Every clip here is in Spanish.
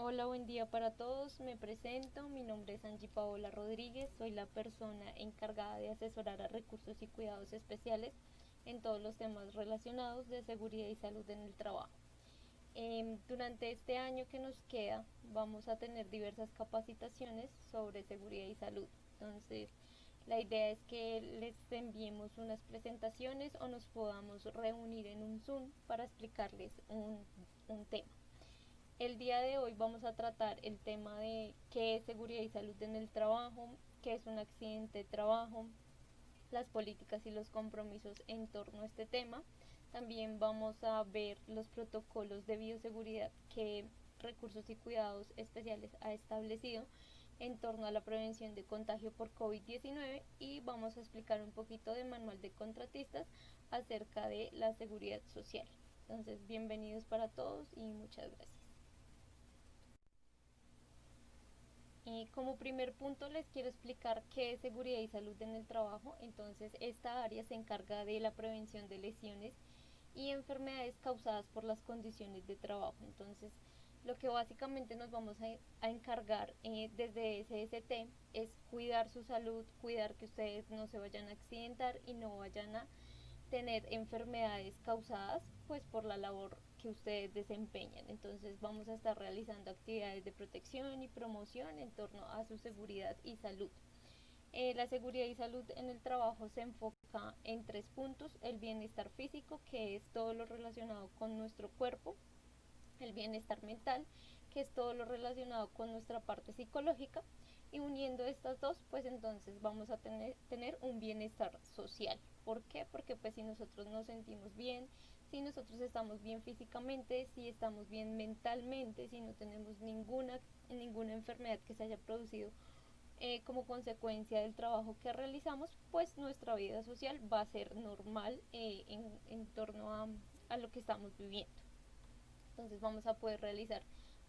Hola, buen día para todos. Me presento. Mi nombre es Angie Paola Rodríguez. Soy la persona encargada de asesorar a recursos y cuidados especiales en todos los temas relacionados de seguridad y salud en el trabajo. Durante este año que nos queda, vamos a tener diversas capacitaciones sobre seguridad y salud. Entonces, la idea es que les enviemos unas presentaciones o nos podamos reunir en un Zoom para explicarles un tema. El día de hoy vamos a tratar el tema de qué es seguridad y salud en el trabajo, qué es un accidente de trabajo, las políticas y los compromisos en torno a este tema. También vamos a ver los protocolos de bioseguridad que Recursos y Cuidados Especiales ha establecido en torno a la prevención de contagio por COVID-19 y vamos a explicar un poquito de manual de contratistas acerca de la seguridad social. Entonces, bienvenidos para todos y muchas gracias. Como primer punto les quiero explicar qué es seguridad y salud en el trabajo. Entonces, esta área se encarga de la prevención de lesiones y enfermedades causadas por las condiciones de trabajo. Entonces, lo que básicamente nos vamos a encargar desde SST es cuidar su salud, cuidar que ustedes no se vayan a accidentar y no vayan a tener enfermedades causadas pues por la labor que ustedes desempeñan. Entonces vamos a estar realizando actividades de protección y promoción en torno a su seguridad y salud. La seguridad y salud en el trabajo se enfoca en tres puntos: el bienestar físico, que es todo lo relacionado con nuestro cuerpo; el bienestar mental, que es todo lo relacionado con nuestra parte psicológica; y uniendo estas dos, pues entonces vamos a tener un bienestar social. ¿Por qué? Porque pues si nosotros nos sentimos bien, si nosotros estamos bien físicamente, si estamos bien mentalmente, si no tenemos ninguna enfermedad que se haya producido como consecuencia del trabajo que realizamos, pues nuestra vida social va a ser normal en torno a lo que estamos viviendo. Entonces vamos a poder realizar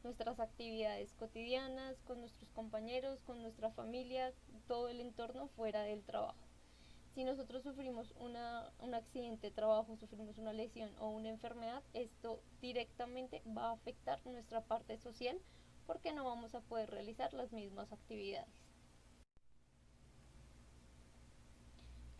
nuestras actividades cotidianas con nuestros compañeros, con nuestra familia, todo el entorno fuera del trabajo. Si nosotros sufrimos un accidente de trabajo, sufrimos una lesión o una enfermedad, esto directamente va a afectar nuestra parte social porque no vamos a poder realizar las mismas actividades.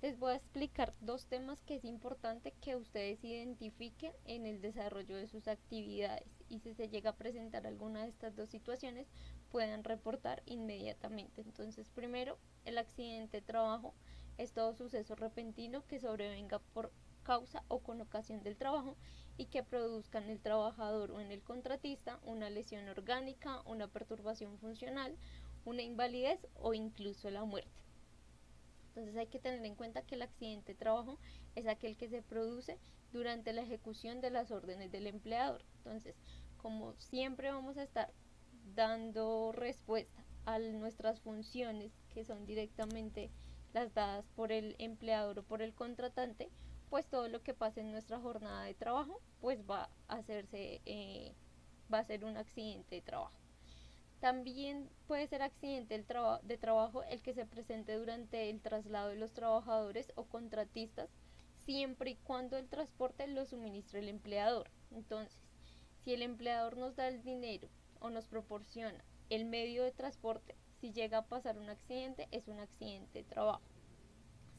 Les voy a explicar dos temas que es importante que ustedes identifiquen en el desarrollo de sus actividades, y si se llega a presentar alguna de estas dos situaciones puedan reportar inmediatamente. Entonces, primero, el accidente de trabajo es todo suceso repentino que sobrevenga por causa o con ocasión del trabajo y que produzca en el trabajador o en el contratista una lesión orgánica, una perturbación funcional, una invalidez o incluso la muerte. Entonces hay que tener en cuenta que el accidente de trabajo es aquel que se produce durante la ejecución de las órdenes del empleador. Entonces, como siempre vamos a estar dando respuesta a nuestras funciones, que son directamente las dadas por el empleador o por el contratante, pues todo lo que pase en nuestra jornada de trabajo pues va a ser un accidente de trabajo. También puede ser accidente de trabajo el que se presente durante el traslado de los trabajadores o contratistas, siempre y cuando el transporte lo suministre el empleador. Entonces, si el empleador nos da el dinero o nos proporciona el medio de transporte, si llega a pasar un accidente, es un accidente de trabajo.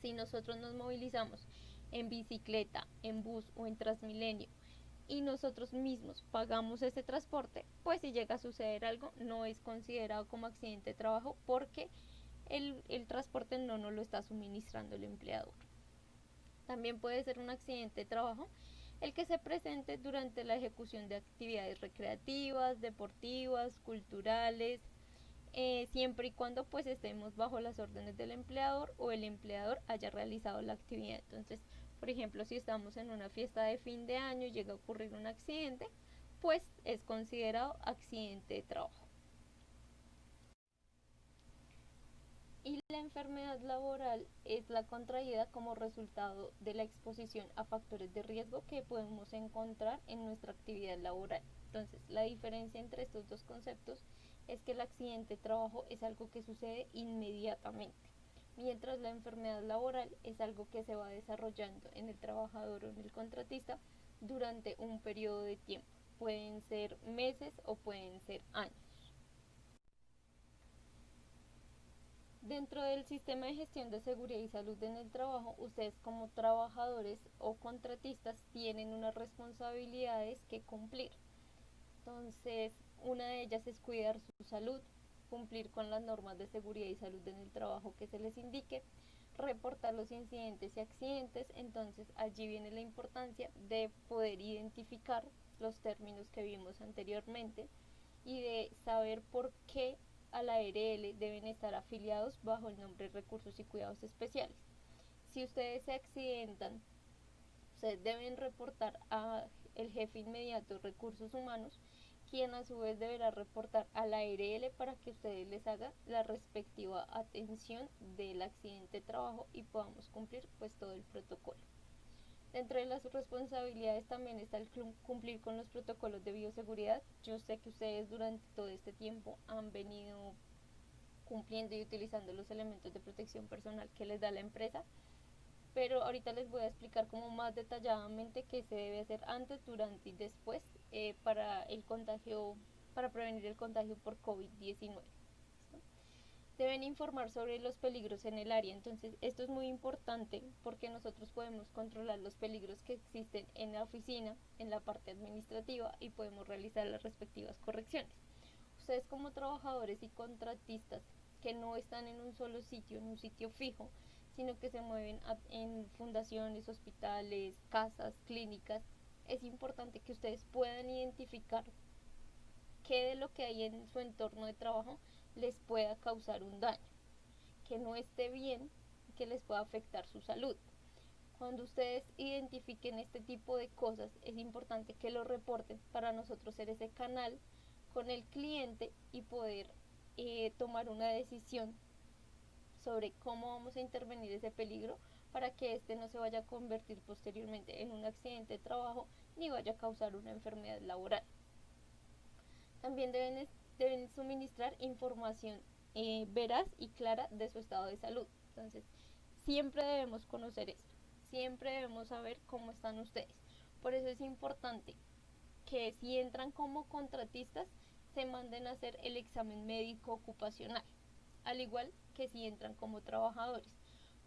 Si nosotros nos movilizamos en bicicleta, en bus o en Transmilenio y nosotros mismos pagamos ese transporte, pues si llega a suceder algo no es considerado como accidente de trabajo porque el transporte no nos lo está suministrando el empleador. También puede ser un accidente de trabajo el que se presente durante la ejecución de actividades recreativas, deportivas, culturales, siempre y cuando pues estemos bajo las órdenes del empleador o el empleador haya realizado la actividad. Entonces, por ejemplo, si estamos en una fiesta de fin de año y llega a ocurrir un accidente, pues es considerado accidente de trabajo. Y la enfermedad laboral es la contraída como resultado de la exposición a factores de riesgo que podemos encontrar en nuestra actividad laboral. Entonces, la diferencia entre estos dos conceptos es que el accidente de trabajo es algo que sucede inmediatamente, mientras la enfermedad laboral es algo que se va desarrollando en el trabajador o en el contratista durante un periodo de tiempo. pueden ser meses o pueden ser años. Dentro del sistema de gestión de seguridad y salud en el trabajo, ustedes como trabajadores o contratistas tienen unas responsabilidades que cumplir. Entonces, una de ellas es cuidar su salud, cumplir con las normas de seguridad y salud en el trabajo que se les indique, reportar los incidentes y accidentes. Entonces, allí viene la importancia de poder identificar los términos que vimos anteriormente y de saber por qué a la ARL deben estar afiliados bajo el nombre Recursos y Cuidados Especiales. Si ustedes se accidentan, ustedes deben reportar a el jefe inmediato de Recursos Humanos, quien a su vez deberá reportar a la ARL para que ustedes les hagan la respectiva atención del accidente de trabajo y podamos cumplir pues todo el protocolo. Dentro de las responsabilidades también está el cumplir con los protocolos de bioseguridad. Yo sé que ustedes durante todo este tiempo han venido cumpliendo y utilizando los elementos de protección personal que les da la empresa, pero ahorita les voy a explicar como más detalladamente qué se debe hacer antes, durante y después para el contagio, para prevenir el contagio por COVID-19. Deben informar sobre los peligros en el área. Entonces esto es muy importante porque nosotros podemos controlar los peligros que existen en la oficina, en la parte administrativa, y podemos realizar las respectivas correcciones. Ustedes como trabajadores y contratistas que no están en un solo sitio, en un sitio fijo, sino que se mueven en fundaciones, hospitales, casas, clínicas, es importante que ustedes puedan identificar qué de lo que hay en su entorno de trabajo les pueda causar un daño, que no esté bien, que les pueda afectar su salud. Cuando ustedes identifiquen este tipo de cosas, es importante que lo reporten para nosotros ser ese canal con el cliente y poder tomar una decisión sobre cómo vamos a intervenir ese peligro para que este no se vaya a convertir posteriormente en un accidente de trabajo ni vaya a causar una enfermedad laboral. También deben suministrar información veraz y clara de su estado de salud. Entonces, siempre debemos conocer esto, siempre debemos saber cómo están ustedes. Por eso es importante que si entran como contratistas, se manden a hacer el examen médico ocupacional, al igual que si entran como trabajadores.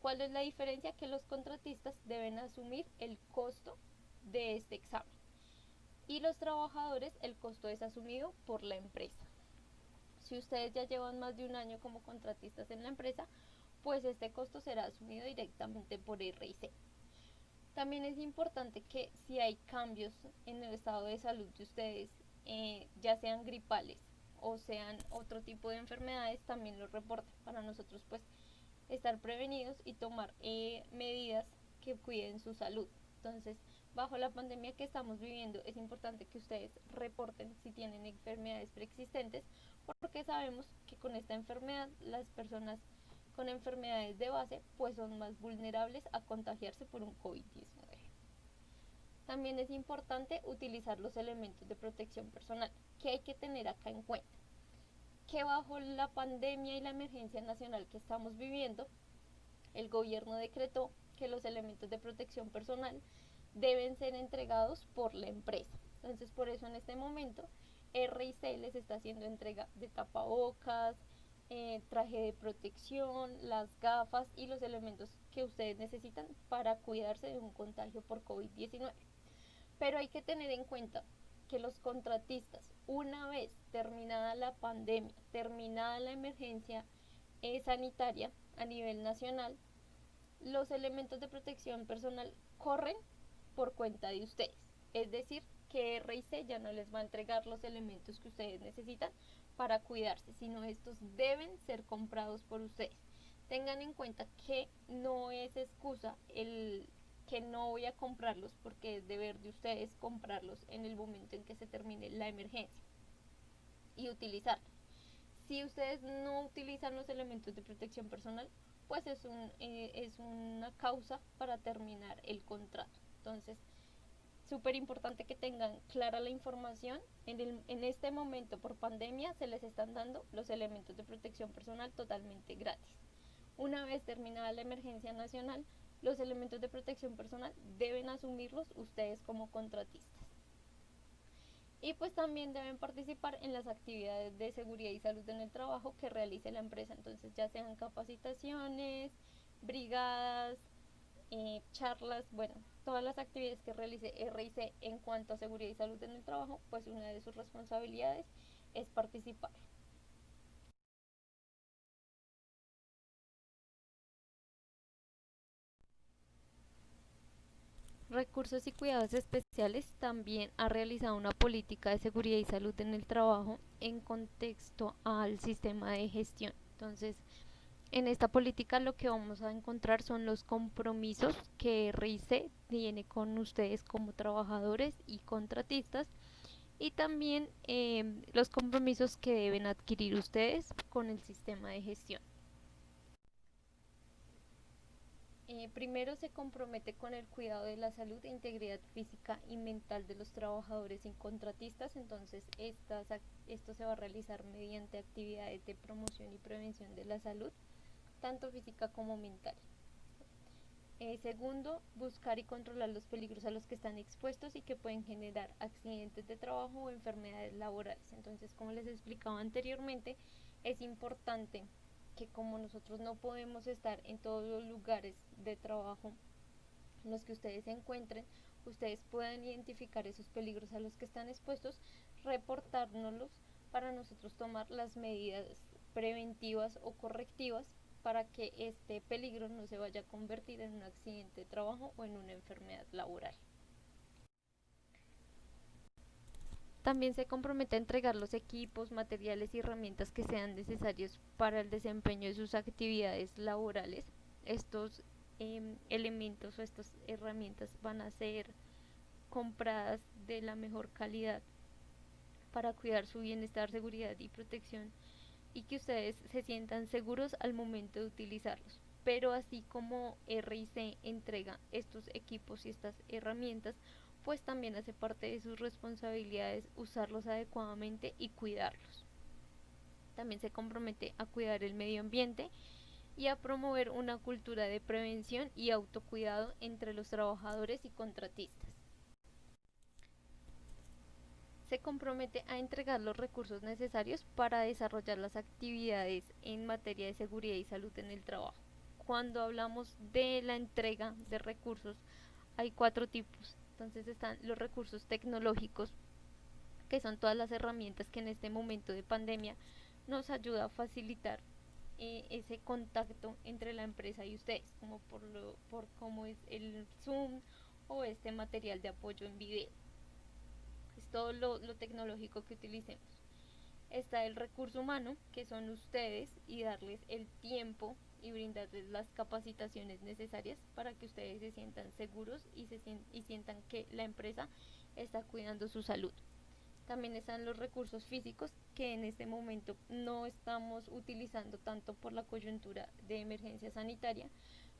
¿Cuál es la diferencia? Que los contratistas deben asumir el costo de este examen y los trabajadores el costo es asumido por la empresa. Si ustedes ya llevan más de un año como contratistas en la empresa, pues este costo será asumido directamente por RIC. También es importante que si hay cambios en el estado de salud de ustedes, ya sean gripales o sean otro tipo de enfermedades, también lo reporten para nosotros pues estar prevenidos y tomar medidas que cuiden su salud. Entonces, bajo la pandemia que estamos viviendo, es importante que ustedes reporten si tienen enfermedades preexistentes, porque sabemos que con esta enfermedad las personas con enfermedades de base pues son más vulnerables a contagiarse por un COVID-19. También es importante utilizar los elementos de protección personal. ¿Qué hay que tener acá en cuenta? Que bajo la pandemia y la emergencia nacional que estamos viviendo, el gobierno decretó que los elementos de protección personal deben ser entregados por la empresa. Entonces, por eso en este momento RIC les está haciendo entrega de tapabocas, traje de protección, las gafas y los elementos que ustedes necesitan para cuidarse de un contagio por COVID-19. Pero hay que tener en cuenta que los contratistas, una vez terminada la pandemia, terminada la emergencia sanitaria a nivel nacional, los elementos de protección personal corren por cuenta de ustedes. Es decir, que RIC ya no les va a entregar los elementos que ustedes necesitan para cuidarse, sino estos deben ser comprados por ustedes. Tengan en cuenta que no es excusa el que no voy a comprarlos, porque es deber de ustedes comprarlos en el momento en que se termine la emergencia y utilizarlos. Si ustedes no utilizan los elementos de protección personal, pues es una causa para terminar el contrato. Entonces, súper importante que tengan clara la información. En este momento por pandemia se les están dando los elementos de protección personal totalmente gratis. Una vez terminada la emergencia nacional, los elementos de protección personal deben asumirlos ustedes como contratistas. Y pues también deben participar en las actividades de seguridad y salud en el trabajo que realice la empresa, entonces ya sean capacitaciones, brigadas, charlas, bueno, todas las actividades que realice RIC en cuanto a seguridad y salud en el trabajo, pues una de sus responsabilidades es participar. Recursos y Cuidados Especiales también ha realizado una política de seguridad y salud en el trabajo en contexto al sistema de gestión. Entonces, en esta política lo que vamos a encontrar son los compromisos que RICE tiene con ustedes como trabajadores y contratistas y también los compromisos que deben adquirir ustedes con el sistema de gestión. Primero se compromete con el cuidado de la salud e integridad física y mental de los trabajadores y contratistas, entonces esto se va a realizar mediante actividades de promoción y prevención de la salud, tanto física como mental. Segundo, buscar y controlar los peligros a los que están expuestos y que pueden generar accidentes de trabajo o enfermedades laborales. Entonces, como les explicaba anteriormente, es importante que como nosotros no podemos estar en todos los lugares de trabajo en los que ustedes se encuentren, ustedes puedan identificar esos peligros a los que están expuestos, reportárnoslos para nosotros tomar las medidas preventivas o correctivas para que este peligro no se vaya a convertir en un accidente de trabajo o en una enfermedad laboral. También se compromete a entregar los equipos, materiales y herramientas que sean necesarios para el desempeño de sus actividades laborales. Estos elementos o estas herramientas van a ser compradas de la mejor calidad para cuidar su bienestar, seguridad y protección y que ustedes se sientan seguros al momento de utilizarlos. Pero así como RIC entrega estos equipos y estas herramientas, pues también hace parte de sus responsabilidades usarlos adecuadamente y cuidarlos. También se compromete a cuidar el medio ambiente y a promover una cultura de prevención y autocuidado entre los trabajadores y contratistas. Se compromete a entregar los recursos necesarios para desarrollar las actividades en materia de seguridad y salud en el trabajo. Cuando hablamos de la entrega de recursos, hay cuatro tipos. Entonces están los recursos tecnológicos, que son todas las herramientas que en este momento de pandemia nos ayuda a facilitar ese contacto entre la empresa y ustedes, como por cómo es el Zoom o este material de apoyo en video. Es todo lo tecnológico que utilicemos. Está el recurso humano, que son ustedes, y darles el tiempo y brindarles las capacitaciones necesarias para que ustedes se sientan seguros y sientan que la empresa está cuidando su salud. También están los recursos físicos que en este momento no estamos utilizando tanto por la coyuntura de emergencia sanitaria,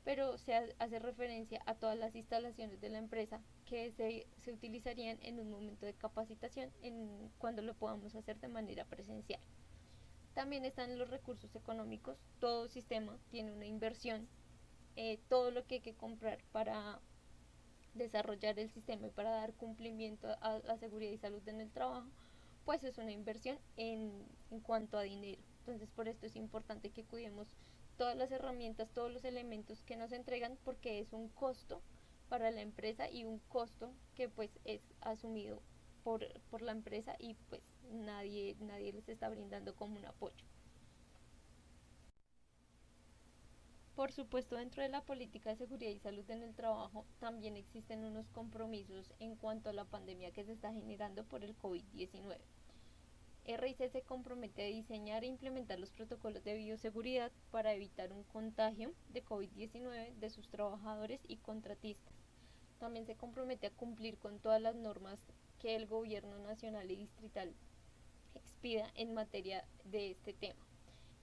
pero se hace referencia a todas las instalaciones de la empresa que se utilizarían en un momento de capacitación cuando lo podamos hacer de manera presencial. También están los recursos económicos, todo sistema tiene una inversión, todo lo que hay que comprar para desarrollar el sistema y para dar cumplimiento a la seguridad y salud en el trabajo, pues es una inversión en cuanto a dinero. Entonces por esto es importante que cuidemos todas las herramientas, todos los elementos que nos entregan porque es un costo para la empresa y un costo que pues es asumido por la empresa y pues nadie les está brindando como un apoyo. Por supuesto, dentro de la política de seguridad y salud en el trabajo también existen unos compromisos en cuanto a la pandemia que se está generando por el COVID-19. RIC se compromete a diseñar e implementar los protocolos de bioseguridad para evitar un contagio de COVID-19 de sus trabajadores y contratistas. También se compromete a cumplir con todas las normas que el gobierno nacional y distrital expida en materia de este tema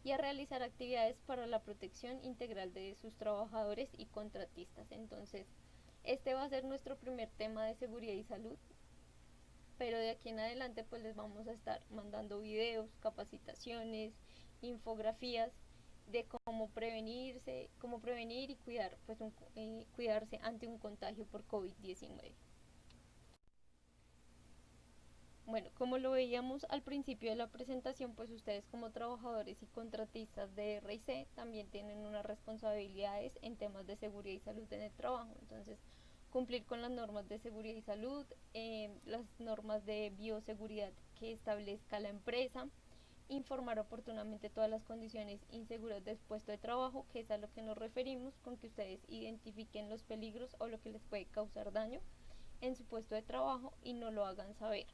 y a realizar actividades para la protección integral de sus trabajadores y contratistas. Entonces, este va a ser nuestro primer tema de seguridad y salud, pero de aquí en adelante pues les vamos a estar mandando videos, capacitaciones, infografías de cómo prevenir y cuidar, pues cuidarse ante un contagio por COVID-19. Bueno, como lo veíamos al principio de la presentación, pues ustedes como trabajadores y contratistas de RIC también tienen unas responsabilidades en temas de seguridad y salud en el trabajo. Entonces, cumplir con las normas de seguridad y salud, las normas de bioseguridad que establezca la empresa, informar oportunamente todas las condiciones inseguras del puesto de trabajo, que es a lo que nos referimos con que ustedes identifiquen los peligros o lo que les puede causar daño en su puesto de trabajo y no lo hagan saber.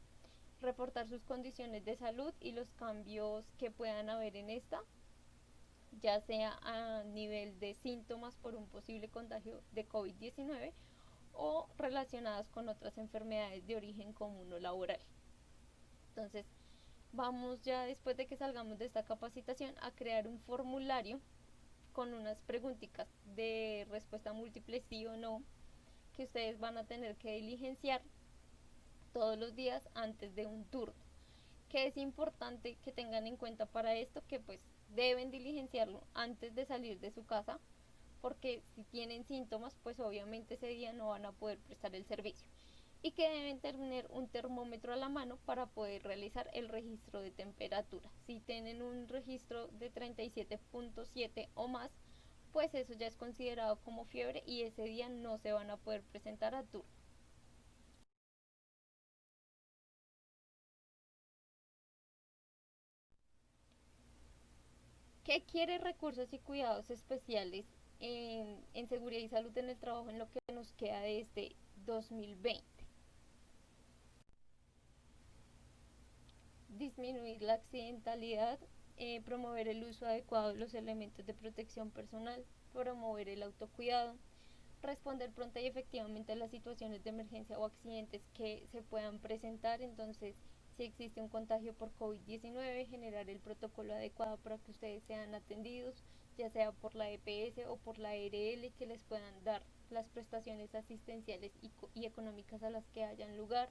Reportar sus condiciones de salud y los cambios que puedan haber en esta, ya sea a nivel de síntomas por un posible contagio de COVID-19 o relacionadas con otras enfermedades de origen común o laboral. Entonces, vamos ya después de que salgamos de esta capacitación a crear un formulario con unas preguntitas de respuesta múltiple sí o no que ustedes van a tener que diligenciar todos los días antes de un turno. Que es importante que tengan en cuenta para esto que pues deben diligenciarlo antes de salir de su casa, porque si tienen síntomas pues obviamente ese día no van a poder prestar el servicio, y que deben tener un termómetro a la mano para poder realizar el registro de temperatura. Si tienen un registro de 37.7 o más, pues eso ya es considerado como fiebre y ese día no se van a poder presentar a turno. ¿Qué quiere recursos y cuidados especiales en seguridad y salud en el trabajo en lo que nos queda de este 2020? Disminuir la accidentalidad, promover el uso adecuado de los elementos de protección personal, promover el autocuidado, responder pronta y efectivamente a las situaciones de emergencia o accidentes que se puedan presentar. Entonces, si existe un contagio por COVID-19, generar el protocolo adecuado para que ustedes sean atendidos, ya sea por la EPS o por la ARL, que les puedan dar las prestaciones asistenciales y económicas a las que hayan lugar.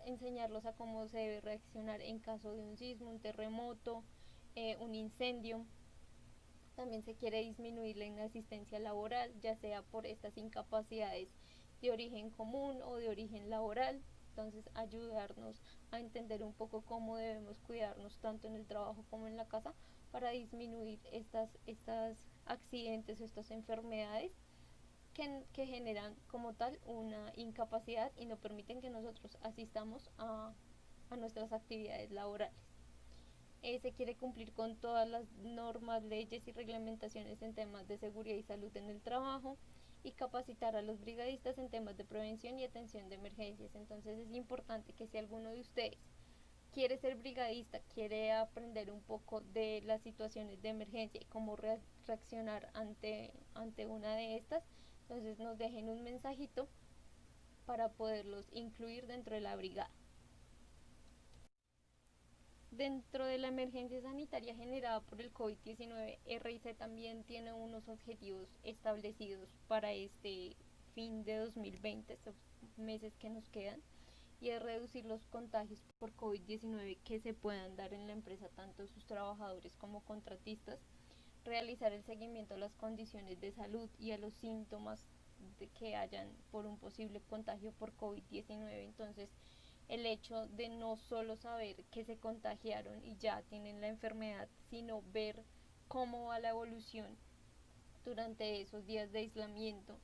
Enseñarlos a cómo se debe reaccionar en caso de un sismo, un terremoto, un incendio. También se quiere disminuir la inasistencia laboral, ya sea por estas incapacidades de origen común o de origen laboral. Entonces, ayudarnos a entender un poco cómo debemos cuidarnos tanto en el trabajo como en la casa para disminuir estas accidentes o estas enfermedades que generan como tal una incapacidad y no permiten que nosotros asistamos a nuestras actividades laborales. Se quiere cumplir con todas las normas, leyes y reglamentaciones en temas de seguridad y salud en el trabajo y capacitar a los brigadistas en temas de prevención y atención de emergencias. Entonces es importante que si alguno de ustedes quiere ser brigadista, quiere aprender un poco de las situaciones de emergencia y cómo reaccionar ante una de estas, entonces nos dejen un mensajito para poderlos incluir dentro de la brigada. Dentro de la emergencia sanitaria generada por el COVID-19, RIC también tiene unos objetivos establecidos para este fin de 2020, estos meses que nos quedan, y es reducir los contagios por COVID-19 que se puedan dar en la empresa, tanto sus trabajadores como contratistas, realizar el seguimiento a las condiciones de salud y a los síntomas que hayan por un posible contagio por COVID-19. Entonces, el hecho de no solo saber que se contagiaron y ya tienen la enfermedad, sino ver cómo va la evolución durante esos días de aislamiento,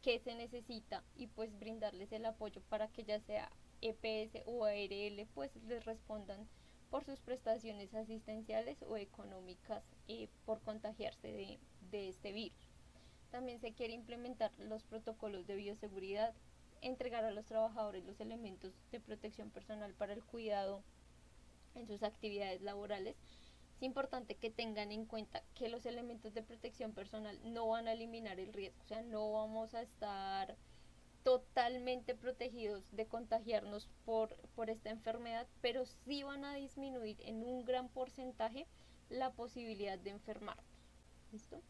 qué se necesita y pues brindarles el apoyo para que ya sea EPS o ARL pues les respondan por sus prestaciones asistenciales o económicas por contagiarse de este virus. También se quiere implementar los protocolos de bioseguridad, entregar a los trabajadores los elementos de protección personal para el cuidado en sus actividades laborales. Es importante que tengan en cuenta que los elementos de protección personal no van a eliminar el riesgo, o sea, no vamos a estar totalmente protegidos de contagiarnos por esta enfermedad, pero sí van a disminuir en un gran porcentaje la posibilidad de enfermarnos. ¿Listo?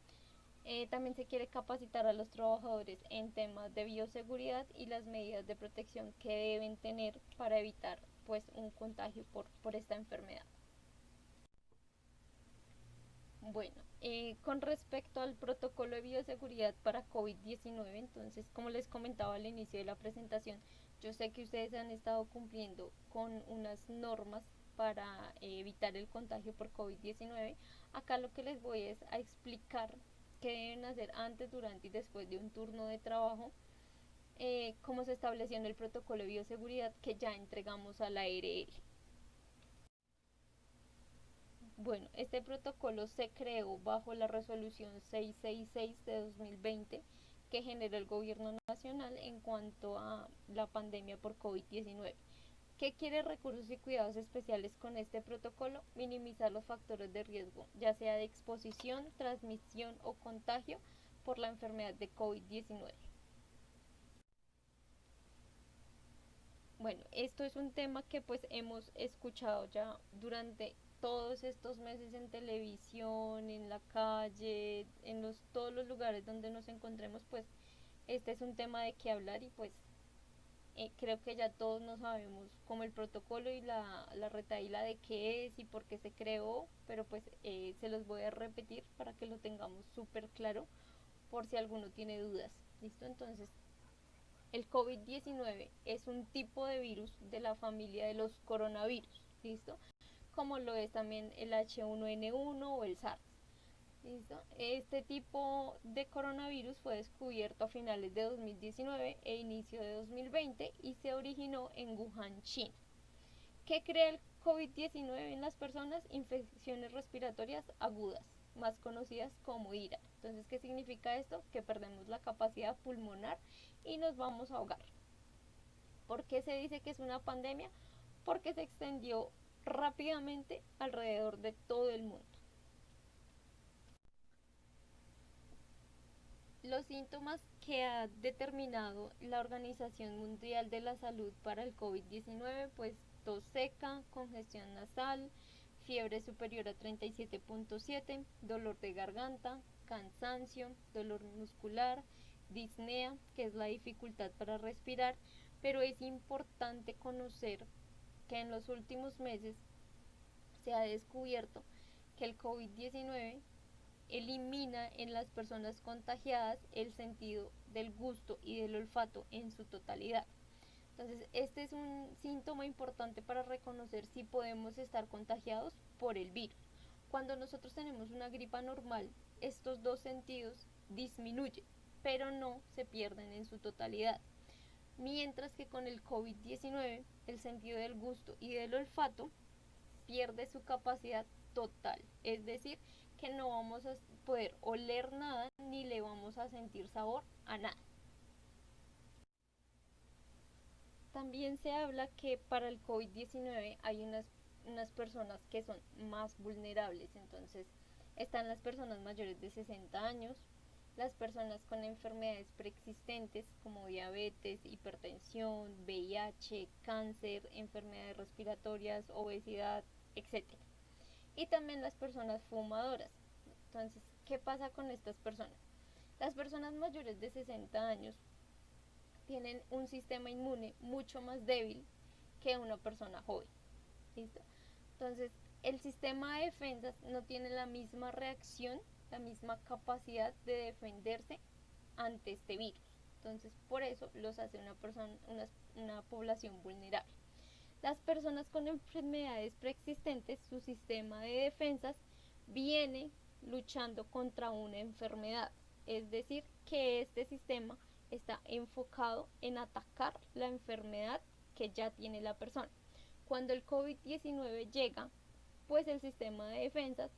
También se quiere capacitar a los trabajadores en temas de bioseguridad y las medidas de protección que deben tener para evitar pues un contagio por esta enfermedad. Bueno, con respecto al protocolo de bioseguridad para COVID-19, entonces, como les comentaba al inicio de la presentación, Yo sé que ustedes han estado cumpliendo con unas normas para evitar el contagio por COVID-19. Acá lo que les voy es a explicar qué deben hacer antes, durante y después de un turno de trabajo, cómo se estableció en el protocolo de bioseguridad que ya entregamos a la ARL. Bueno, este protocolo se creó bajo la resolución 666 de 2020 que generó el gobierno nacional en cuanto a la pandemia por COVID-19. ¿Qué quiere recursos y cuidados especiales con este protocolo? Minimizar los factores de riesgo, ya sea de exposición, transmisión o contagio por la enfermedad de COVID-19. Bueno, esto es un tema que pues hemos escuchado ya durante todos estos meses en televisión, en la calle, en todos los lugares donde nos encontremos, pues este es un tema de qué hablar y pues creo que ya todos no sabemos como el protocolo y la retaíla de qué es y por qué se creó, pero pues se los voy a repetir para que lo tengamos súper claro por si alguno tiene dudas. ¿Listo? Entonces, el COVID-19 es un tipo de virus de la familia de los coronavirus, ¿listo? Como lo es también el H1N1 o el SARS. ¿Listo? Este tipo de coronavirus fue descubierto a finales de 2019 e inicio de 2020 y se originó en Wuhan, China. ¿Qué crea el COVID-19 en las personas? Infecciones respiratorias agudas, más conocidas como IRA. Entonces, ¿qué significa esto? Que perdemos la capacidad pulmonar y nos vamos a ahogar. ¿Por qué se dice que es una pandemia? Porque se extendió rápidamente alrededor de todo el mundo. Los síntomas que ha determinado la Organización Mundial de la Salud para el COVID-19, pues tos seca, congestión nasal, fiebre superior a 37.7, dolor de garganta, cansancio, dolor muscular, disnea, que es la dificultad para respirar, pero es importante conocer que en los últimos meses se ha descubierto que el COVID-19 elimina en las personas contagiadas el sentido del gusto y del olfato en su totalidad. Entonces, este es un síntoma importante para reconocer si podemos estar contagiados por el virus. Cuando nosotros tenemos una gripa normal, estos dos sentidos disminuyen, pero no se pierden en su totalidad. Mientras que con el COVID-19, el sentido del gusto y del olfato pierde su capacidad total, es decir, que no vamos a poder oler nada ni le vamos a sentir sabor a nada. También se habla que para el COVID-19 hay unas personas que son más vulnerables, entonces están las personas mayores de 60 años, las personas con enfermedades preexistentes como diabetes, hipertensión, VIH, cáncer, enfermedades respiratorias, obesidad, etcétera. Y también las personas fumadoras. Entonces, ¿qué pasa con estas personas? Las personas mayores de 60 años tienen un sistema inmune mucho más débil que una persona joven. ¿Listo? Entonces, el sistema de defensas no tiene la misma reacción, la misma capacidad de defenderse ante este virus. Entonces, por eso los hace una población vulnerable. Las personas con enfermedades preexistentes, su sistema de defensas viene luchando contra una enfermedad, es decir, que este sistema está enfocado en atacar la enfermedad que ya tiene la persona. Cuando el COVID-19 llega, pues el sistema de defensas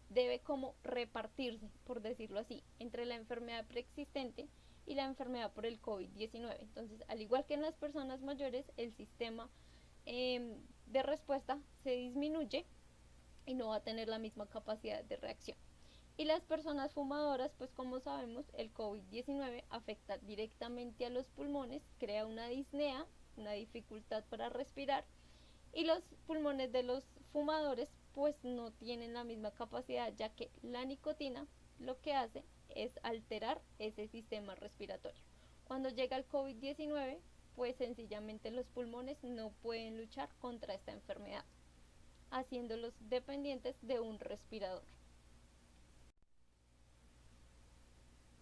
debe como repartirse, por decirlo así, entre la enfermedad preexistente y la enfermedad por el COVID-19. Entonces, al igual que en las personas mayores, el sistema de respuesta se disminuye y no va a tener la misma capacidad de reacción. Y las personas fumadoras, pues como sabemos, el COVID-19 afecta directamente a los pulmones, crea una disnea, una dificultad para respirar, y los pulmones de los fumadores pues no tienen la misma capacidad, ya que la nicotina lo que hace es alterar ese sistema respiratorio. Cuando llega el COVID-19, pues sencillamente los pulmones no pueden luchar contra esta enfermedad, haciéndolos dependientes de un respirador.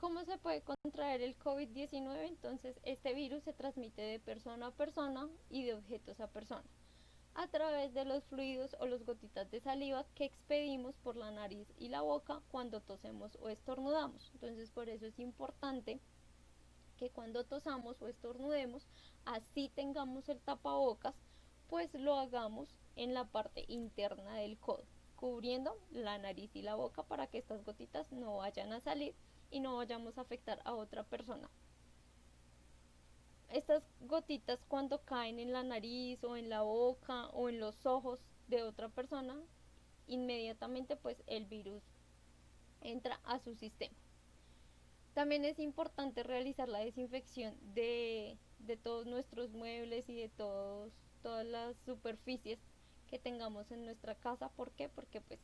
¿Cómo se puede contraer el COVID-19? Entonces, este virus se transmite de persona a persona y de objetos a persona a través de los fluidos o las gotitas de saliva que expedimos por la nariz y la boca cuando tosemos o estornudamos. Entonces, por eso es importante que cuando tosamos o estornudemos, así tengamos el tapabocas, pues lo hagamos en la parte interna del codo, cubriendo la nariz y la boca para que estas gotitas no vayan a salir y no vayamos a afectar a otra persona. Estas gotitas cuando caen en la nariz o en la boca o en los ojos de otra persona, inmediatamente pues el virus entra a su sistema. También es importante realizar la desinfección de todos nuestros muebles y de todas las superficies que tengamos en nuestra casa. ¿Por qué? Porque pues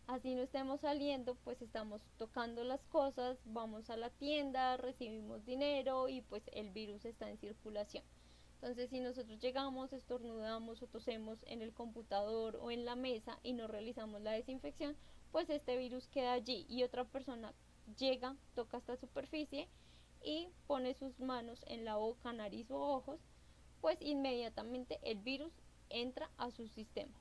así no estemos saliendo, pues estamos tocando las cosas, vamos a la tienda, recibimos dinero y pues el virus está en circulación. Entonces, si nosotros llegamos, estornudamos o tosemos en el computador o en la mesa y no realizamos la desinfección, pues este virus queda allí y otra persona llega, toca esta superficie y pone sus manos en la boca, nariz o ojos, pues inmediatamente el virus entra a su sistema.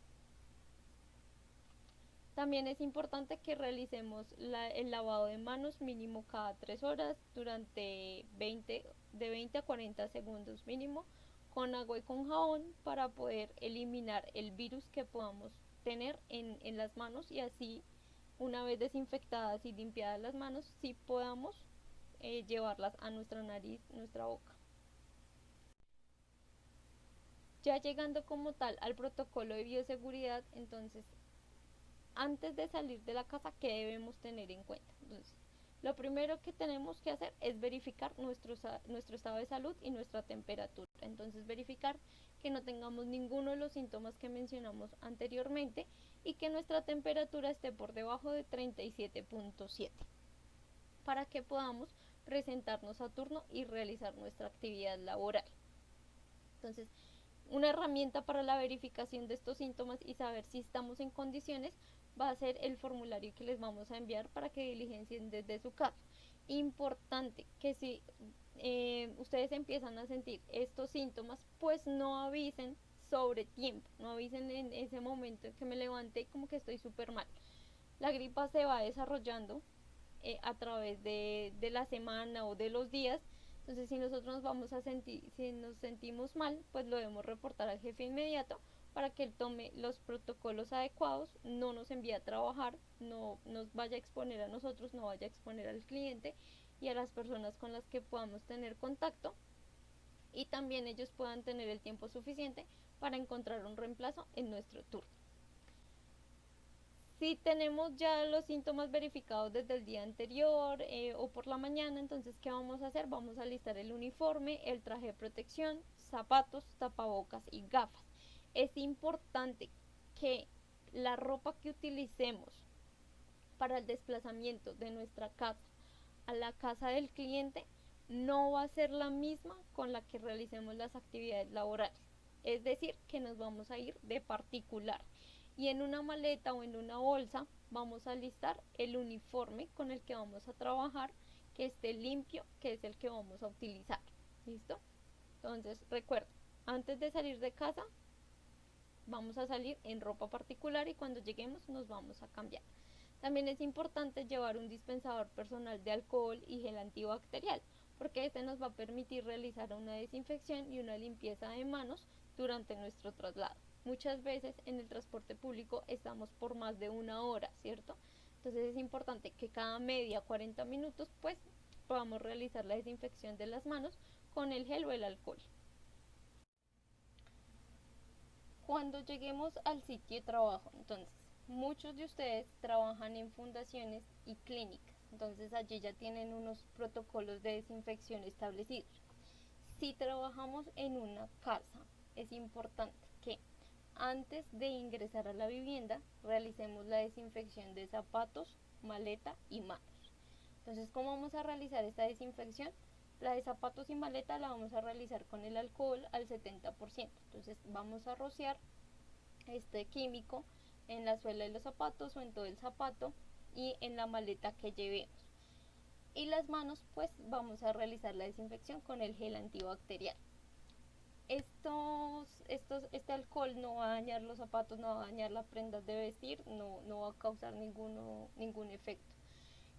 También es importante que realicemos el lavado de manos mínimo cada 3 horas durante de 20 a 40 segundos mínimo con agua y con jabón para poder eliminar el virus que podamos tener en las manos y así una vez desinfectadas y limpiadas las manos sí podamos llevarlas a nuestra nariz, nuestra boca. Ya llegando como tal al protocolo de bioseguridad, entonces antes de salir de la casa, ¿qué debemos tener en cuenta? Entonces, lo primero que tenemos que hacer es verificar nuestro estado de salud y nuestra temperatura. Entonces, verificar que no tengamos ninguno de los síntomas que mencionamos anteriormente y que nuestra temperatura esté por debajo de 37.7 para que podamos presentarnos a turno y realizar nuestra actividad laboral. Entonces, una herramienta para la verificación de estos síntomas y saber si estamos en condiciones va a ser el formulario que les vamos a enviar para que diligencien desde su casa. Importante que si ustedes empiezan a sentir estos síntomas, pues no avisen sobre tiempo, no avisen en ese momento en que me levanté como que estoy súper mal. La gripa se va desarrollando a través de la semana o de los días. Entonces, si nosotros nos vamos a sentir, si nos sentimos mal, pues lo debemos reportar al jefe inmediato para que él tome los protocolos adecuados, no nos envíe a trabajar, no nos vaya a exponer a nosotros, no vaya a exponer al cliente y a las personas con las que podamos tener contacto, y también ellos puedan tener el tiempo suficiente para encontrar un reemplazo en nuestro turno. Si tenemos ya los síntomas verificados desde el día anterior o por la mañana, entonces ¿qué vamos a hacer? Vamos a listar el uniforme, el traje de protección, zapatos, tapabocas y gafas. Es importante que la ropa que utilicemos para el desplazamiento de nuestra casa a la casa del cliente no va a ser la misma con la que realicemos las actividades laborales. Es decir, que nos vamos a ir de particular y en una maleta o en una bolsa vamos a listar el uniforme con el que vamos a trabajar, que esté limpio, que es el que vamos a utilizar. ¿Listo? Entonces, recuerda, antes de salir de casa vamos a salir en ropa particular y cuando lleguemos nos vamos a cambiar. También es importante llevar un dispensador personal de alcohol y gel antibacterial, porque este nos va a permitir realizar una desinfección y una limpieza de manos durante nuestro traslado. Muchas veces en el transporte público estamos por más de 1 hora, ¿cierto? Entonces es importante que cada media 40 minutos pues podamos realizar la desinfección de las manos con el gel o el alcohol. Cuando lleguemos al sitio de trabajo, entonces, muchos de ustedes trabajan en fundaciones y clínicas, entonces allí ya tienen unos protocolos de desinfección establecidos. Si trabajamos en una casa, es importante que antes de ingresar a la vivienda realicemos la desinfección de zapatos, maleta y manos. Entonces, ¿cómo vamos a realizar esta desinfección? La de zapatos y maleta la vamos a realizar con el alcohol al 70%. Entonces vamos a rociar este químico en la suela de los zapatos o en todo el zapato y en la maleta que llevemos. Y las manos, pues vamos a realizar la desinfección con el gel antibacterial. Este alcohol no va a dañar los zapatos, no va a dañar las prendas de vestir, no va a causar ningún efecto.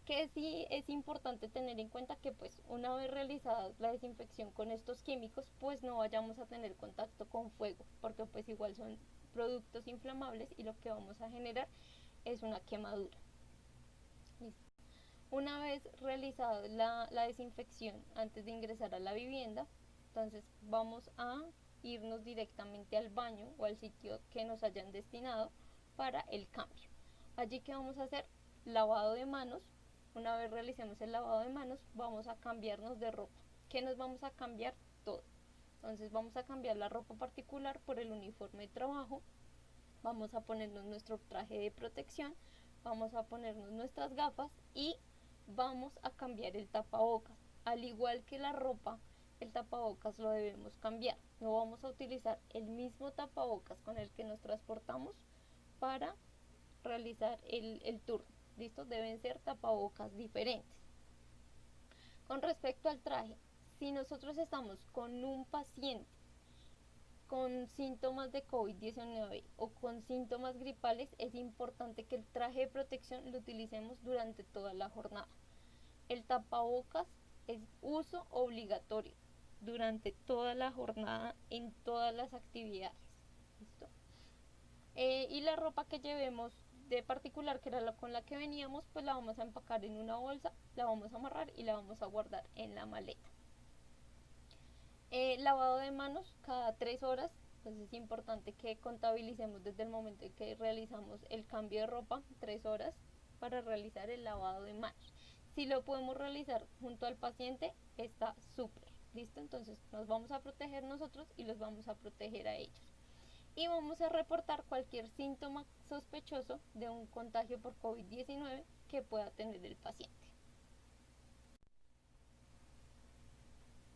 Que sí es importante tener en cuenta que pues una vez realizada la desinfección con estos químicos, pues no vayamos a tener contacto con fuego, porque pues igual son productos inflamables y lo que vamos a generar es una quemadura. Listo. Una vez realizada la desinfección antes de ingresar a la vivienda, entonces vamos a irnos directamente al baño o al sitio que nos hayan destinado para el cambio. Allí que vamos a hacer lavado de manos. Una vez realicemos el lavado de manos, vamos a cambiarnos de ropa. ¿Qué nos vamos a cambiar? Todo. Entonces vamos a cambiar la ropa particular por el uniforme de trabajo, vamos a ponernos nuestro traje de protección, vamos a ponernos nuestras gafas y vamos a cambiar el tapabocas. Al igual que la ropa, el tapabocas lo debemos cambiar. No vamos a utilizar el mismo tapabocas con el que nos transportamos para realizar el turno. ¿Listo? Deben ser tapabocas diferentes. Con respecto al traje, si nosotros estamos con un paciente con síntomas de COVID-19 o con síntomas gripales, es importante que el traje de protección lo utilicemos durante toda la jornada. El tapabocas es uso obligatorio durante toda la jornada en todas las actividades. ¿Listo? Y la ropa que llevemos de particular, que era la con la que veníamos, pues la vamos a empacar en una bolsa, la vamos a amarrar y la vamos a guardar en la maleta. Lavado de manos cada 3 horas, pues es importante que contabilicemos desde el momento en que realizamos el cambio de ropa, 3 horas para realizar el lavado de manos. Si lo podemos realizar junto al paciente, está súper, ¿listo? Entonces nos vamos a proteger nosotros y los vamos a proteger a ellos. Y vamos a reportar cualquier síntoma sospechoso de un contagio por COVID-19 que pueda tener el paciente.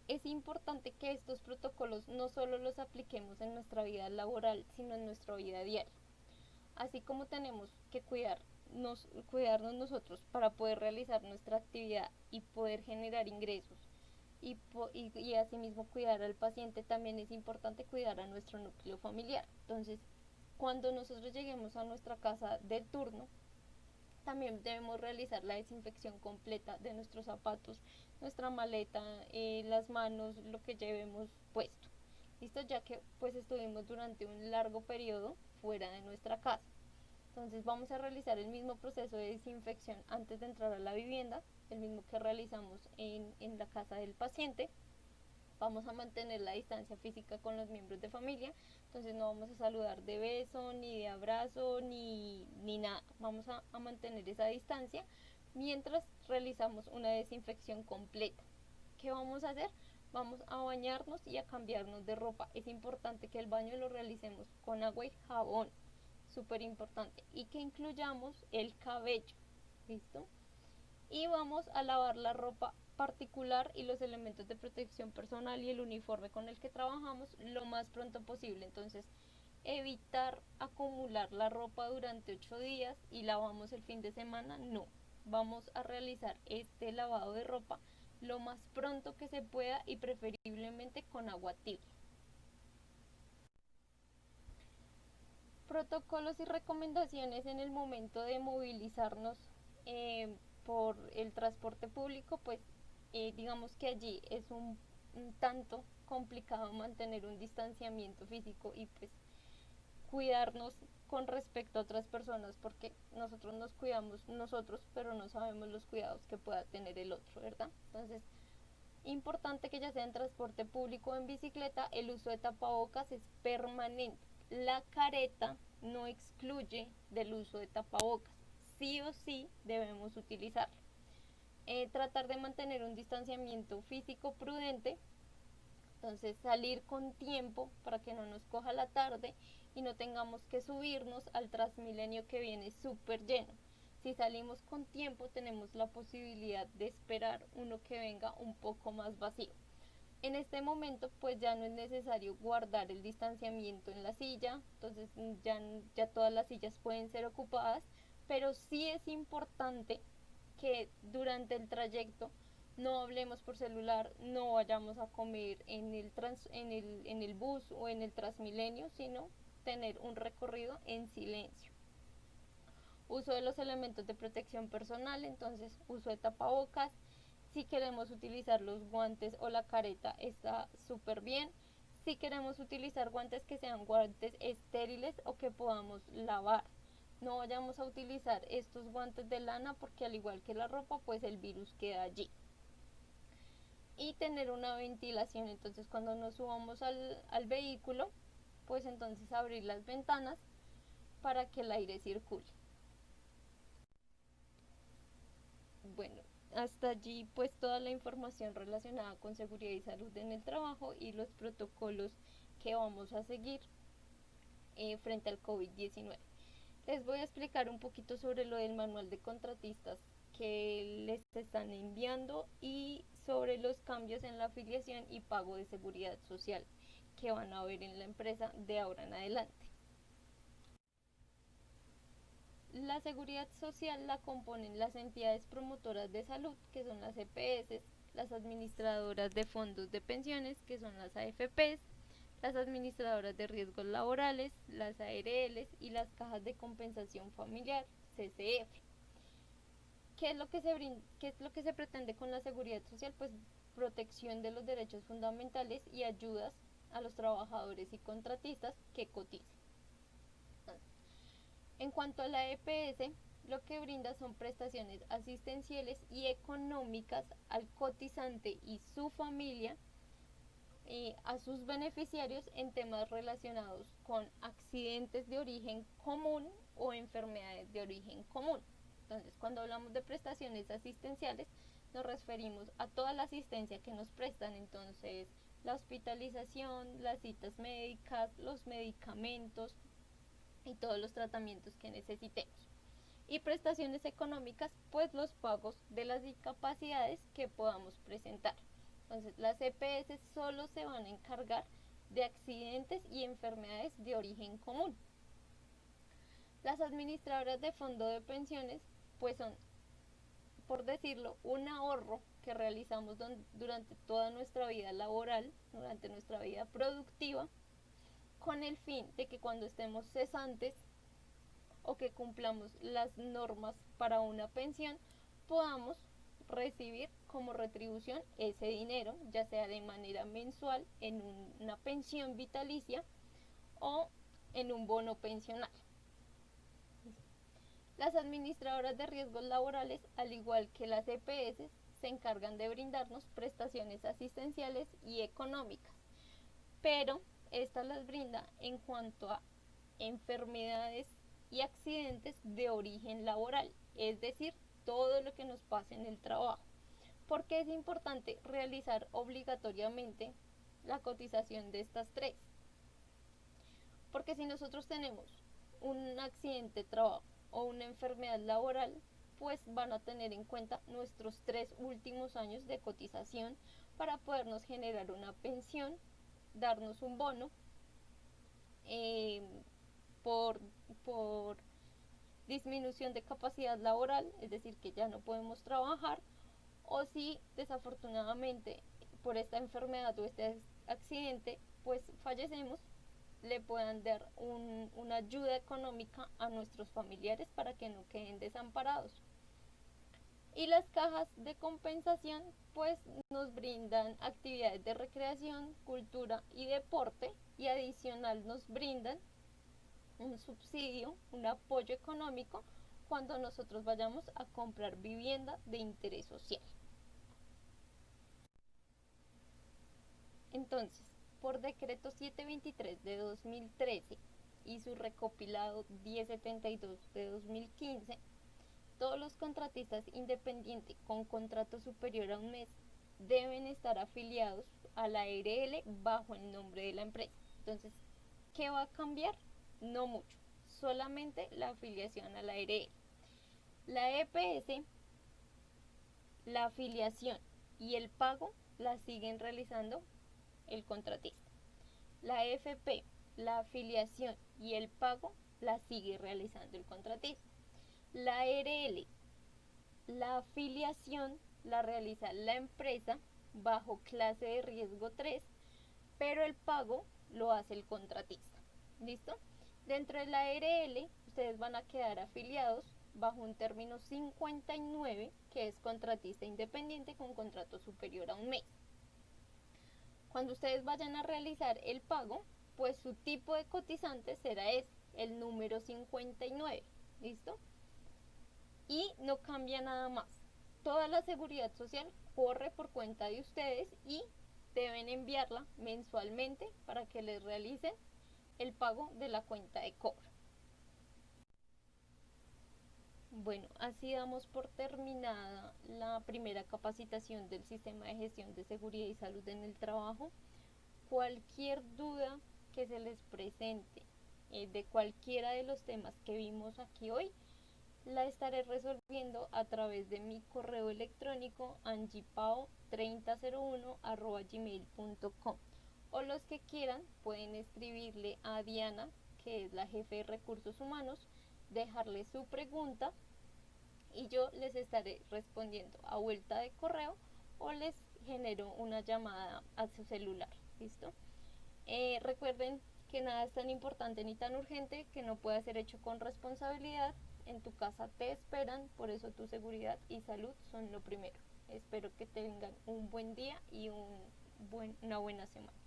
Es importante que estos protocolos no solo los apliquemos en nuestra vida laboral, sino en nuestra vida diaria. Así como tenemos que cuidarnos nosotros para poder realizar nuestra actividad y poder generar ingresos y asimismo cuidar al paciente, también es importante cuidar a nuestro núcleo familiar. Entonces, cuando nosotros lleguemos a nuestra casa del turno, también debemos realizar la desinfección completa de nuestros zapatos, nuestra maleta, las manos, lo que llevemos puesto. ¿Listo? Ya que pues estuvimos durante un largo periodo fuera de nuestra casa. Entonces vamos a realizar el mismo proceso de desinfección antes de entrar a la vivienda, el mismo que realizamos en la casa del paciente. Vamos a mantener la distancia física con los miembros de familia, entonces no vamos a saludar de beso, ni de abrazo, ni nada. Vamos a mantener esa distancia mientras realizamos una desinfección completa. ¿Qué vamos a hacer? Vamos a bañarnos y a cambiarnos de ropa. Es importante que el baño lo realicemos con agua y jabón, súper importante, y que incluyamos el cabello. ¿Listo? Y vamos a lavar la ropa particular y los elementos de protección personal y el uniforme con el que trabajamos lo más pronto posible. Entonces, evitar acumular la ropa durante 8 días y lavamos el fin de semana, no. Vamos a realizar este lavado de ropa lo más pronto que se pueda y preferiblemente con agua tibia. Protocolos y recomendaciones en el momento de movilizarnos por el transporte público, pues digamos que allí es un tanto complicado mantener un distanciamiento físico y pues cuidarnos con respecto a otras personas, porque nosotros nos cuidamos nosotros, pero no sabemos los cuidados que pueda tener el otro, ¿verdad? Entonces, importante que ya sea en transporte público o en bicicleta, el uso de tapabocas es permanente. La careta no excluye del uso de tapabocas. Sí o sí debemos utilizarlo. Tratar de mantener un distanciamiento físico prudente, entonces salir con tiempo para que no nos coja la tarde y no tengamos que subirnos al Transmilenio que viene súper lleno. Si salimos con tiempo tenemos la posibilidad de esperar uno que venga un poco más vacío. En este momento pues ya no es necesario guardar el distanciamiento en la silla, entonces ya todas las sillas pueden ser ocupadas, pero sí es importante que durante el trayecto no hablemos por celular, no vayamos a comer en el bus o en el Transmilenio, sino tener un recorrido en silencio. Uso de los elementos de protección personal, entonces uso de tapabocas. Si queremos utilizar los guantes o la careta está súper bien. Si queremos utilizar guantes, que sean guantes estériles o que podamos lavar. No vayamos a utilizar estos guantes de lana porque, al igual que la ropa, pues el virus queda allí. Y tener una ventilación, entonces cuando nos subamos al vehículo, pues entonces abrir las ventanas para que el aire circule. Bueno, hasta allí pues toda la información relacionada con seguridad y salud en el trabajo y los protocolos que vamos a seguir frente al COVID-19. Les voy a explicar un poquito sobre lo del manual de contratistas que les están enviando y sobre los cambios en la afiliación y pago de seguridad social que van a haber en la empresa de ahora en adelante. La seguridad social la componen las entidades promotoras de salud, que son las EPS, las administradoras de fondos de pensiones, que son las AFPs, las administradoras de riesgos laborales, las ARLs y las cajas de compensación familiar, CCF. ¿Qué es lo que se pretende con la seguridad social? Pues protección de los derechos fundamentales y ayudas a los trabajadores y contratistas que coticen. En cuanto a la EPS, lo que brinda son prestaciones asistenciales y económicas al cotizante y su familia, a sus beneficiarios en temas relacionados con accidentes de origen común o enfermedades de origen común. Entonces, cuando hablamos de prestaciones asistenciales, nos referimos a toda la asistencia que nos prestan, entonces la hospitalización, las citas médicas, los medicamentos y todos los tratamientos que necesitemos. Y prestaciones económicas, pues los pagos de las discapacidades que podamos presentar. Entonces, las EPS solo se van a encargar de accidentes y enfermedades de origen común. Las administradoras de fondo de pensiones, pues son, por decirlo, un ahorro que realizamos durante toda nuestra vida laboral, durante nuestra vida productiva, con el fin de que cuando estemos cesantes o que cumplamos las normas para una pensión, podamos recibir como retribución ese dinero, ya sea de manera mensual en una pensión vitalicia o en un bono pensional. Las administradoras de riesgos laborales, al igual que las EPS, se encargan de brindarnos prestaciones asistenciales y económicas, pero estas las brinda en cuanto a enfermedades y accidentes de origen laboral, es decir, todo lo que nos pase en el trabajo. ¿Por qué es importante realizar obligatoriamente la cotización de estas tres? Porque si nosotros tenemos un accidente de trabajo o una enfermedad laboral, pues van a tener en cuenta nuestros 3 últimos años de cotización para podernos generar una pensión, darnos un bono por disminución de capacidad laboral, es decir, que ya no podemos trabajar, o si desafortunadamente por esta enfermedad o este accidente pues fallecemos, le puedan dar una ayuda económica a nuestros familiares para que no queden desamparados. Y las cajas de compensación pues nos brindan actividades de recreación, cultura y deporte, y adicional nos brindan un subsidio, un apoyo económico cuando nosotros vayamos a comprar vivienda de interés social. Entonces, por decreto 723 de 2013 y su recopilado 1072 de 2015, todos los contratistas independientes con contrato superior a un mes deben estar afiliados a la ARL bajo el nombre de la empresa. Entonces, ¿qué va a cambiar? No mucho, solamente la afiliación a la ARL. La EPS, la afiliación y el pago la siguen realizando el contratista. La AFP, la afiliación y el pago la sigue realizando el contratista. La ARL La afiliación la realiza la empresa bajo clase de riesgo 3, pero el pago lo hace el contratista. ¿Listo? Dentro de la ARL, ustedes van a quedar afiliados bajo un término 59, que es contratista independiente con contrato superior a un mes. Cuando ustedes vayan a realizar el pago, pues su tipo de cotizante será el número 59. ¿Listo? Y no cambia nada más. Toda la seguridad social corre por cuenta de ustedes y deben enviarla mensualmente para que les realicen el pago de la cuenta de cobro. Bueno, así damos por terminada la primera capacitación del sistema de gestión de seguridad y salud en el trabajo. Cualquier duda que se les presente de cualquiera de los temas que vimos aquí hoy, la estaré resolviendo a través de mi correo electrónico angipao3001@gmail.com, o los que quieran pueden escribirle a Diana, que es la jefe de recursos humanos, dejarle su pregunta y yo les estaré respondiendo a vuelta de correo o les genero una llamada a su celular. ¿Listo? Recuerden que nada es tan importante ni tan urgente que no pueda ser hecho con responsabilidad. En tu casa te esperan, por eso tu seguridad y salud son lo primero. Espero que tengan un buen día y una buena semana.